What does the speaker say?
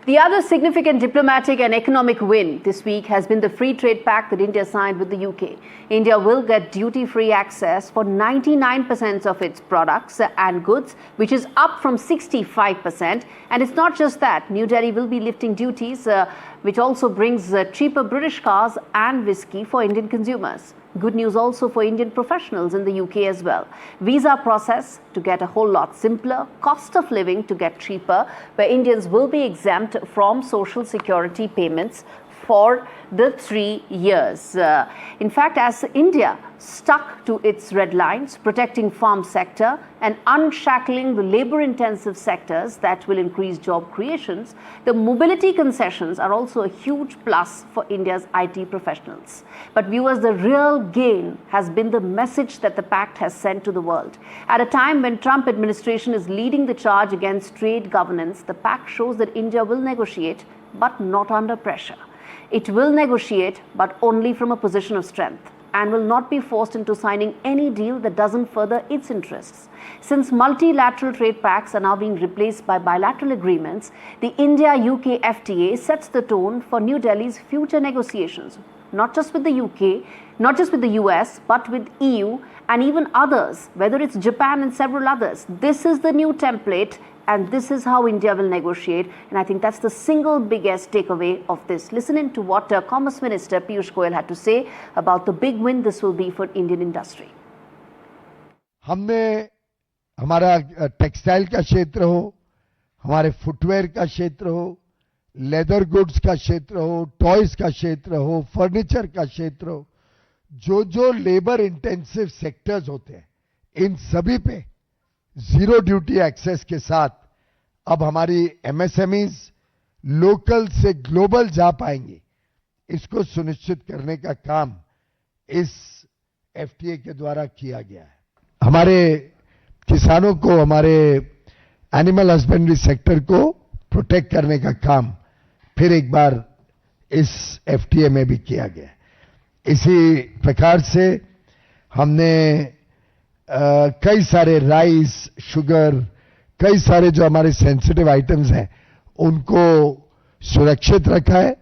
The other significant diplomatic and economic win this week has been the free trade pact that India signed with the UK. India will get duty-free access for 99% of its products and goods, which is up from 65%. And it's not just that. New Delhi will be lifting duties, which also brings cheaper British cars and whiskey for Indian consumers. Good news also for Indian professionals in the UK as well. Visa process to get a whole lot simpler, cost of living to get cheaper, where Indians will be exempt from social security payments for the 3 years. In fact, as India stuck to its red lines, protecting farm sector and unshackling the labor-intensive sectors that will increase job creations, the mobility concessions are also a huge plus for India's IT professionals. But viewers, the real gain has been the message that the pact has sent to the world. At a time when Trump administration is leading the charge against trade governance, the pact shows that India will negotiate, but not under pressure. It will negotiate, but only from a position of strength, and will not be forced into signing any deal that doesn't further its interests. Since multilateral trade pacts are now being replaced by bilateral agreements, the India-UK FTA sets the tone for New Delhi's future negotiations, not just with the UK, not just with the US, but with EU and even others, whether it's Japan and several others. This is the new template, and this is how India will negotiate. And I think that's the single biggest takeaway of this. Listen in to what Commerce Minister Piyush Goyal had to say about the big win this will be for Indian industry. हमने हमारा textile का क्षेत्र हो, हमारे footwear का क्षेत्र हो, leather goods का क्षेत्र हो, टॉयज का क्षेत्र हो, फर्नीचर का क्षेत्र हो, जो लेबर इंटेंसिव सेक्टर्स होते हैं, इन सभी पे जीरो ड्यूटी एक्सेस के साथ अब हमारी एमएसएमईज लोकल से ग्लोबल जा पाएंगी, इसको सुनिश्चित करने का काम इस एफटीए के द्वारा किया गया है। हमारे किसानों को, हमारे एनिमल हस्बेंड्री सेक्टर को प्रोटेक्ट करने का काम फिर एक बार इस एफटीए में भी किया गया है। इसी प्रकार से हमने कई सारे राइस, शुगर, कई सारे जो हमारे सेंसिटिव आइटम्स हैं, उनको सुरक्षित रखा है।